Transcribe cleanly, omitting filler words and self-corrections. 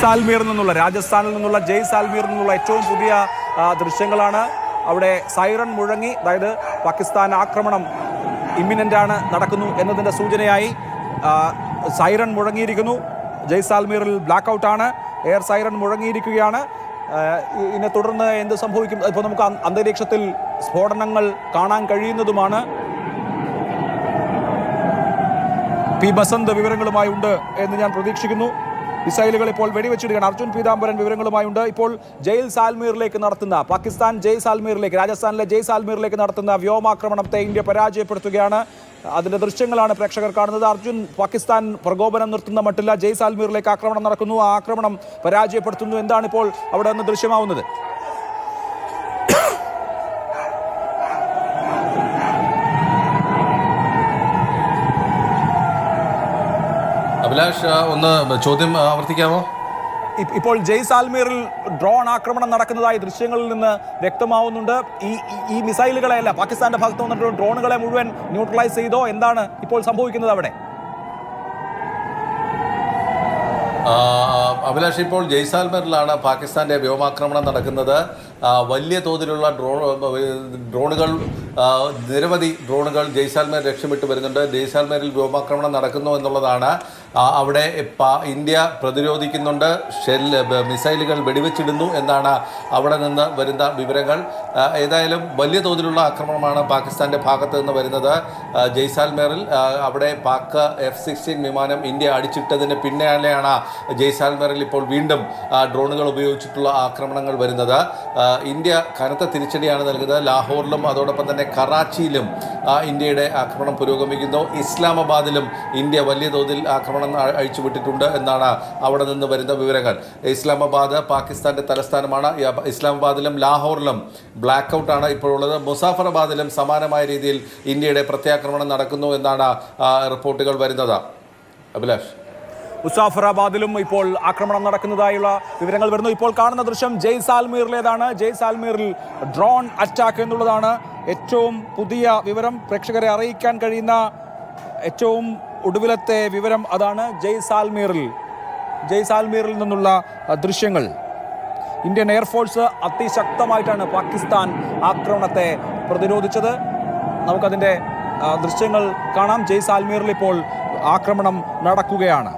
ജയ്സാൽമീറിൽ നിന്നുള്ള രാജസ്ഥാനിൽ നിന്നുള്ള ജയ്സാൽമീറിൽ നിന്നുള്ള ഏറ്റവും പുതിയ ദൃശ്യങ്ങളാണ്. അവിടെ സൈറൺ മുഴങ്ങി, അതായത് പാകിസ്ഥാൻ ആക്രമണം ഇമ്മിനൻ്റ് ആണ്, നടക്കുന്നു എന്നതിൻ്റെ സൂചനയായി സൈറൺ മുഴങ്ങിയിരിക്കുന്നു. ജയ്സാൽമീറിൽ ബ്ലാക്ക് ഔട്ടാണ്, എയർ സൈറൺ മുഴങ്ങിയിരിക്കുകയാണ്. ഇതിനെ തുടർന്ന് എന്ത് സംഭവിക്കും? ഇപ്പോൾ നമുക്ക് അന്തരീക്ഷത്തിൽ സ്ഫോടനങ്ങൾ കാണാൻ കഴിയുന്നതുമാണ്. പി ബസന്ത് വിവരങ്ങളുമായി ഉണ്ട് എന്ന് ഞാൻ പ്രതീക്ഷിക്കുന്നു. മിസൈലുകൾ ഇപ്പോൾ വെടിവെച്ചിടുകയാണ്. അർജുൻ പീതാംബരൻ വിവരങ്ങളുമായുണ്ട്. ഇപ്പോൾ ജയ്സാൽമീറിലേക്ക് നടത്തുന്ന പാകിസ്ഥാൻ ജയ്സാൽമീറിലേക്ക്, രാജസ്ഥാനിലെ ജയ്സാൽമീറിലേക്ക് നടത്തുന്ന വ്യോമാക്രമണത്തെ ഇന്ത്യ പരാജയപ്പെടുത്തുകയാണ്. അതിൻ്റെ ദൃശ്യങ്ങളാണ് പ്രേക്ഷകർ കാണുന്നത്. അർജുൻ, പാകിസ്ഥാൻ പ്രകോപനം നിർത്തുന്ന മട്ടില്ല, ജയ്സാൽമീറിലേക്ക് ആക്രമണം നടക്കുന്നു, ആ ആക്രമണം പരാജയപ്പെടുത്തുന്നു. എന്താണ് ഇപ്പോൾ അവിടെ നിന്ന് ദൃശ്യമാവുന്നത്? അഭിലാഷ്, ഒന്ന് ചോദ്യം ആവർത്തിക്കാമോ? ഇപ്പോൾ ജയ്സാൽമീറിൽ ഡ്രോൺ ആക്രമണം നടക്കുന്നതായി ദൃശ്യങ്ങളിൽ നിന്ന് വ്യക്തമാവുന്നുണ്ട്. ഈ മിസൈലുകളെയല്ല, പാകിസ്ഥാന്റെ ഭാഗത്ത് വന്നിട്ടുള്ള ഡ്രോണുകളെ മുഴുവൻ ന്യൂട്രലൈസ് ചെയ്തോ? എന്താണ് ഇപ്പോൾ സംഭവിക്കുന്നത് അവിടെ? അഭിലാഷ്, ഇപ്പോൾ ജയ്സാൽമീറിലാണ് പാകിസ്ഥാന്റെ വ്യോമാക്രമണം നടക്കുന്നത്. വലിയ തോതിലുള്ള ഡ്രോണുകൾ, നിരവധി ഡ്രോണുകൾ ജയ്സാൽമീർ ലക്ഷ്യമിട്ട് വരുന്നുണ്ട്. ജയ്സാൽമീറിൽ വ്യോമാക്രമണം നടക്കുന്നു എന്നുള്ളതാണ്. അവിടെ ഇന്ത്യ പ്രതിരോധിക്കുന്നുണ്ട്, മിസൈലുകൾ വെടിവെച്ചിടുന്നു എന്നാണ് അവിടെ നിന്ന് വരുന്ന വിവരങ്ങൾ. ഏതായാലും വലിയ തോതിലുള്ള ആക്രമണമാണ് പാകിസ്ഥാന്റെ ഭാഗത്ത് നിന്ന് വരുന്നത്. ജയ്സാൽമീറിൽ അവിടെ പാക് F-16 വിമാനം ഇന്ത്യ അടിച്ചിട്ടതിന് പിന്നാലെയാണ് ജയ്സാൽമീറിൽ ഇപ്പോൾ വീണ്ടും ഡ്രോണുകൾ ഉപയോഗിച്ചിട്ടുള്ള ആക്രമണങ്ങൾ വരുന്നത്. ഇന്ത്യ കനത്ത തിരിച്ചടിയാണ് നൽകുന്നത്. ലാഹോറിലും അതോടൊപ്പം തന്നെ കറാച്ചിയിലും ഇന്ത്യയുടെ ആക്രമണം പുരോഗമിക്കുന്നു. ഇസ്ലാമാബാദിലും ഇന്ത്യ വലിയ തോതിൽ ആക്രമണം അഴിച്ചുവിട്ടിട്ടുണ്ട് എന്നാണ് അവിടെ നിന്ന് വരുന്ന വിവരങ്ങൾ. ഇസ്ലാമാബാദ് പാകിസ്ഥാന്റെ തലസ്ഥാനമാണ്. ഇസ്ലാമാബാദിലും ലാഹോറിലും ബ്ലാക്ക് ഔട്ടാണ് ഇപ്പോഴുള്ളത്. മുസാഫറാബാദിലും സമാനമായ രീതിയിൽ ഇന്ത്യയുടെ പ്രത്യാക്രമണം നടക്കുന്നു എന്നാണ് റിപ്പോർട്ടുകൾ വരുന്നത്. അഭിലാഷ്, മുസാഫറാബാദിലും ഇപ്പോൾ ആക്രമണം നടക്കുന്നതായുള്ള വിവരങ്ങൾ വരുന്നു. ഇപ്പോൾ കാണുന്ന ദൃശ്യം ജയ്സാൽമീറിലേതാണ്. ജയ്സാൽമീറിൽ ഡ്രോൺ അറ്റാക്ക് എന്നുള്ളതാണ് ഏറ്റവും പുതിയ വിവരം, പ്രേക്ഷകരെ അറിയിക്കാൻ കഴിയുന്ന ഏറ്റവും ഒടുവിലത്തെ വിവരം അതാണ്. ജയ്സാൽമീറിൽ നിന്നുള്ള ദൃശ്യങ്ങൾ. ഇന്ത്യൻ എയർഫോഴ്സ് അതിശക്തമായിട്ടാണ് പാകിസ്ഥാൻ ആക്രമണത്തെ പ്രതിരോധിച്ചത്. നമുക്കതിൻ്റെ ദൃശ്യങ്ങൾ കാണാം. ജയ്സാൽമീറിൽ ഇപ്പോൾ ആക്രമണം നടക്കുകയാണ്.